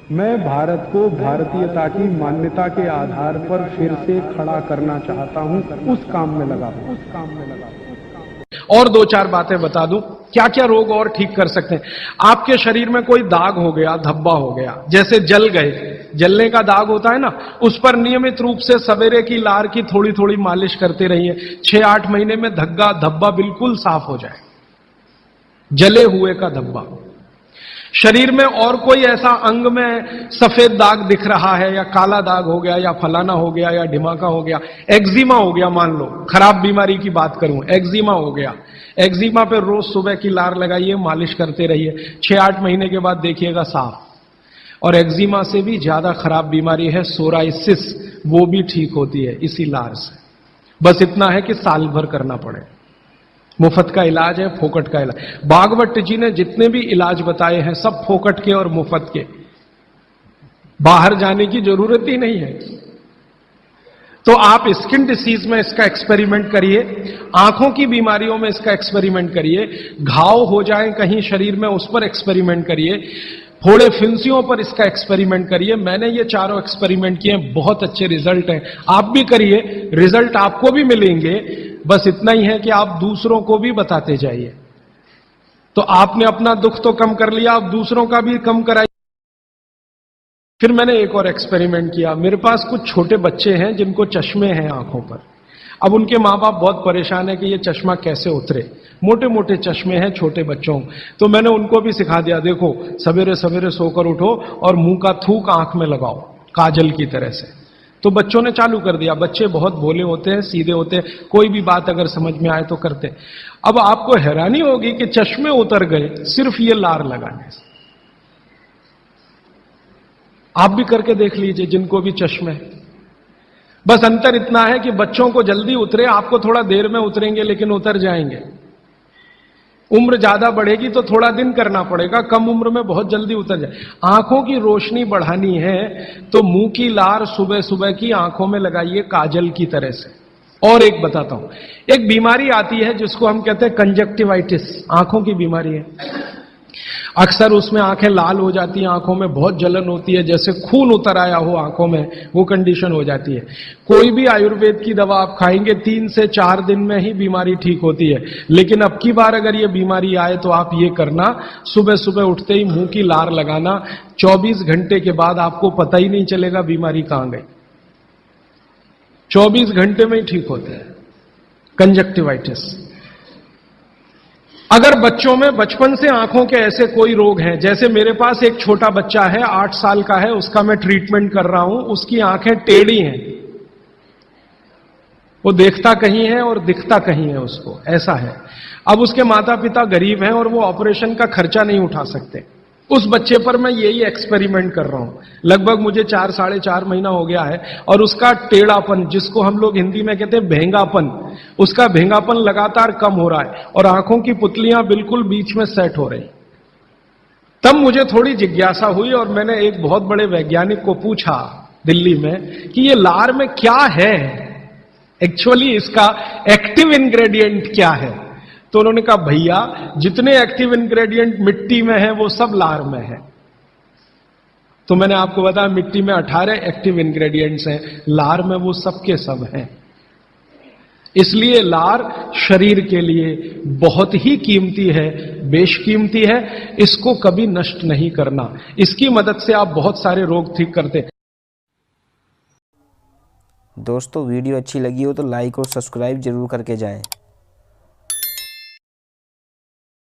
मैं भारत को भारतीयता की मान्यता के आधार पर फिर से खड़ा करना चाहता हूं, उस काम में लगा हूं। और दो चार बातें बता दूं, क्या क्या रोग और ठीक कर सकते हैं। आपके शरीर में कोई दाग हो गया, धब्बा हो गया, जैसे जल गए, जलने का दाग होता है ना, उस पर नियमित रूप से सवेरे की लार की थोड़ी थोड़ी मालिश करते रहिए। 6-8 महीने में धब्बा बिल्कुल साफ हो जाए, जले हुए का धब्बा। शरीर में और कोई ऐसा अंग में सफेद दाग दिख रहा है, या काला दाग हो गया, या फलाना हो गया, या ढिमाका हो गया, एक्जिमा हो गया, मान लो खराब बीमारी की बात करूं, एक्जिमा हो गया, एक्जिमा पे रोज सुबह की लार लगाइए, मालिश करते रहिए, 6-8 महीने के बाद देखिएगा साफ। और एक्जिमा से भी ज्यादा खराब बीमारी है सोराइसिस, वो भी ठीक होती है इसी लार से। बस इतना है कि साल भर करना पड़े। मुफ्त का इलाज है, फोकट का इलाज। भागवत जी ने जितने भी इलाज बताए हैं सब फोकट के और मुफ्त के, बाहर जाने की जरूरत ही नहीं है। तो आप स्किन डिसीज में इसका एक्सपेरिमेंट करिए, आंखों की बीमारियों में इसका एक्सपेरिमेंट करिए, घाव हो जाए कहीं शरीर में उस पर एक्सपेरिमेंट करिए, फोड़े फिंसियों पर इसका एक्सपेरिमेंट करिए। मैंने ये चारों एक्सपेरिमेंट किए, बहुत अच्छे रिजल्ट हैं, आप भी करिए, रिजल्ट आपको भी मिलेंगे। बस इतना ही है कि आप दूसरों को भी बताते जाइए। तो आपने अपना दुख तो कम कर लिया, आप दूसरों का भी कम कराइए। फिर मैंने एक और एक्सपेरिमेंट किया। मेरे पास कुछ छोटे बच्चे हैं जिनको चश्मे हैं आंखों पर। अब उनके मां बाप बहुत परेशान है कि ये चश्मा कैसे उतरे, मोटे मोटे चश्मे हैं छोटे बच्चों। तो मैंने उनको भी सिखा दिया, देखो सवेरे सवेरे सोकर उठो और मुंह का थूक आंख में लगाओ काजल की तरह से। तो बच्चों ने चालू कर दिया। बच्चे बहुत भोले होते हैं, सीधे होते हैं, कोई भी बात अगर समझ में आए तो करते। अब आपको हैरानी होगी कि चश्मे उतर गए सिर्फ ये लार लगाने से। आप भी करके देख लीजिए जिनको भी चश्मे। बस अंतर इतना है कि बच्चों को जल्दी उतरे, आपको थोड़ा देर में उतरेंगे लेकिन उतर जाएंगे। उम्र ज्यादा बढ़ेगी तो थोड़ा दिन करना पड़ेगा, कम उम्र में बहुत जल्दी उतर जाए। आंखों की रोशनी बढ़ानी है तो मुंह की लार सुबह सुबह की आंखों में लगाइए काजल की तरह से। और एक बताता हूं, एक बीमारी आती है जिसको हम कहते हैं कंजक्टिवाइटिस, आंखों की बीमारी है। अक्सर उसमें आंखें लाल हो जाती हैं, आंखों में बहुत जलन होती है, जैसे खून उतर आया हो आंखों में, वो कंडीशन हो जाती है। कोई भी आयुर्वेद की दवा आप खाएंगे 3 से 4 दिन में ही बीमारी ठीक होती है। लेकिन अब की बार अगर ये बीमारी आए तो आप ये करना, सुबह सुबह उठते ही मुंह की लार लगाना, 24 घंटे के बाद आपको पता ही नहीं चलेगा बीमारी कहां गई। 24 घंटे में ही ठीक होता है कंजक्टिवाइटिस। अगर बच्चों में बचपन से आंखों के ऐसे कोई रोग हैं, जैसे मेरे पास एक छोटा बच्चा है 8 साल का है, उसका मैं ट्रीटमेंट कर रहा हूं, उसकी आंखें टेढ़ी हैं, वो देखता कहीं है और दिखता कहीं है, उसको ऐसा है। अब उसके माता पिता गरीब हैं और वो ऑपरेशन का खर्चा नहीं उठा सकते। उस बच्चे पर मैं यही एक्सपेरिमेंट कर रहा हूं। लगभग मुझे 4-4.5 महीना हो गया है और उसका टेढ़ापन, जिसको हम लोग हिंदी में कहते हैं भेंगापन, उसका भेंगापन लगातार कम हो रहा है और आंखों की पुतलियां बिल्कुल बीच में सेट हो रही। तब मुझे थोड़ी जिज्ञासा हुई और मैंने एक बहुत बड़े वैज्ञानिक को पूछा दिल्ली में कि ये लार में क्या है, एक्चुअली इसका एक्टिव इंग्रेडिएंट क्या है। तो उन्होंने कहा भैया जितने एक्टिव इंग्रेडिएंट मिट्टी में है वो सब लार में है। तो मैंने आपको बताया मिट्टी में 18 एक्टिव इंग्रेडिएंट्स हैं, लार में वो सब के सब हैं। इसलिए लार शरीर के लिए बहुत ही कीमती है, बेशकीमती है, इसको कभी नष्ट नहीं करना। इसकी मदद से आप बहुत सारे रोग ठीक करते हैं। दोस्तों वीडियो अच्छी लगी हो तो लाइक और सब्सक्राइब जरूर करके जाएं।